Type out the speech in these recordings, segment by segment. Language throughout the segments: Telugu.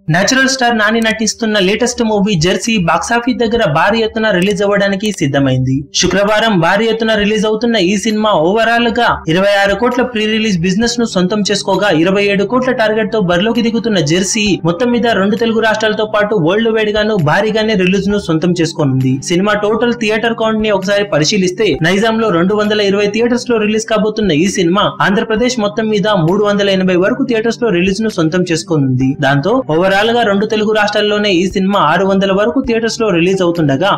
నేచురల్ స్టార్ నాని నటిస్తున్న లేటెస్ట్ మూవీ జెర్సీ బాక్సాఫీస్ దగ్గర భారీ ఎత్తున రిలీజ్ అవ్వడానికి సిద్ధమైంది. శుక్రవారం భారీ ఎత్తున రిలీజ్ అవుతున్న ఈ సినిమా ఓవరాల్ గా 26 కోట్ల ప్రీ రిలీజ్ బిజినెస్ ను సొంతం చేసుకోగా 27 కోట్ల టార్గెట్ తో బరిలోకి దిగుతున్న జెర్సీ మొత్తం మీద 2 తెలుగు రాష్ట్రాలతో పాటు వరల్డ్ వైడ్ గాను భారీగానే రిలీజ్ ను సొంతం చేసుకోనుంది. సినిమా టోటల్ థియేటర్ కౌంట్ ని ఒకసారి పరిశీలిస్తే నైజాంలో 220 థియేటర్స్ లో రిలీజ్ కాబోతున్న ఈ సినిమా ఆంధ్రప్రదేశ్ మొత్తం మీద 380 వరకు థియేటర్స్ లో రిలీజ్ ను సొంతం చేసుకోనుంది. దాంతో ఓవరాల్ గా 2 తెలుగు రాష్ట్రాల్లోనే ఈ సినిమా 600 వరకు థియేటర్స్ లో రిలీజ్ అవుతుండగా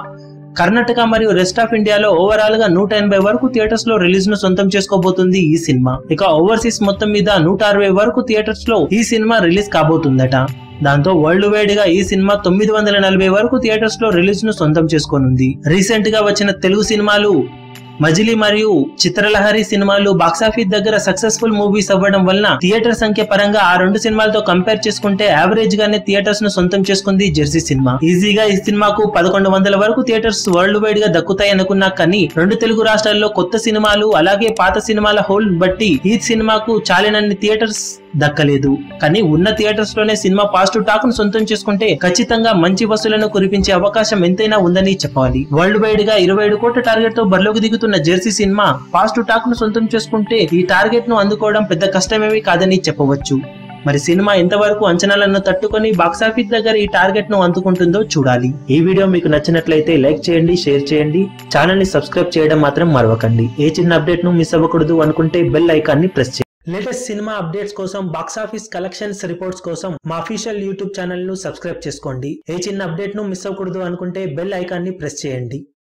కర్ణాటక మరియు రెస్ట్ ఆఫ్ ఇండియాలో ఓవరాల్ గా 180 వరకు థియేటర్స్ లో రిలీజ్ ను సొంతం చేసుకోబోతుంది ఈ సినిమా. ఇక ఓవర్సీస్ మొత్తం మీద 160 వరకు థియేటర్స్ లో ఈ సినిమా రిలీజ్ కాబోతుందట. దాంతో వరల్డ్ వైడ్ గా ఈ సినిమా 940 వరకు థియేటర్స్ లో రిలీజ్ ను సొంతం చేసుకోనుంది. రీసెంట్ గా వచ్చిన తెలుగు సినిమాలు మజిలీ మరియు చిత్రలహరి సినిమాలు బాక్సాఫీస్ దగ్గర సక్సెస్ఫుల్ మూవీస్ అవ్వడం వలన థియేటర్ సంఖ్య పరంగా ఆ 2 సినిమాలతో కంపేర్ చేసుకుంటే యావరేజ్ గానే థియేటర్స్ ను సొంతం చేసుకుంది జెర్సీ సినిమా. ఈజీగా ఈ సినిమాకు 1100 వరకు థియేటర్స్ వరల్డ్ వైడ్ గా దక్కుతాయి అనుకున్నా కానీ 2 తెలుగు రాష్ట్రాల్లో కొత్త సినిమాలు అలాగే పాత సినిమాల హోల్ బట్టి ఈ సినిమాకు చాలినన్ని థియేటర్స్ దక్కలేదు. కానీ ఉన్న థియేటర్స్ లోనే సినిమా పాజిటివ్ టాక్ ను సొంతం చేసుకుంటే ఖచ్చితంగా మంచి వసూలను కురిపించే అవకాశం ఎంతైనా ఉందని చెప్పాలి. వరల్డ్ వైడ్ గా 27 కోట్ల టార్గెట్ తో బరిలోకి దిగుతున్న జెర్సీ సినిమా పాజిటివ్ టాక్ ను సొంతం చేసుకుంటే ఈ టార్గెట్ ను అందుకోవడం పెద్ద కష్టమేమీ కాదని చెప్పవచ్చు. మరి సినిమా ఎంతవరకు అంచనాలను తట్టుకొని బాక్సాఫీస్ దగ్గర ఈ టార్గెట్ ను అందుకుంటుందో చూడాలి. ఈ వీడియో మీకు నచ్చినట్లయితే లైక్ చేయండి, షేర్ చేయండి, ఛానల్ ని సబ్స్క్రైబ్ చేయడం మాత్రం మరవకండి. ఏ చిన్న అప్డేట్ ను మిస్ అవ్వకూడదు అనుకుంటే బెల్ ఐకాన్ ని ప్రెస్ చేయండి. లేటెస్ట్ సినిమా అప్డేట్స్ కోసం బాక్సాఫీస్ కలెక్షన్స్ రిపోర్ట్స్ కోసం మా అఫీషియల్ యూట్యూబ్ ఛానల్ ను సబ్స్క్రైబ్ చేసుకోండి. ఏ చిన్న అప్డేట్ ను మిస్ అవ్వకూడదు అనుకుంటే బెల్ ఐకాన్ ని ప్రెస్ చేయండి.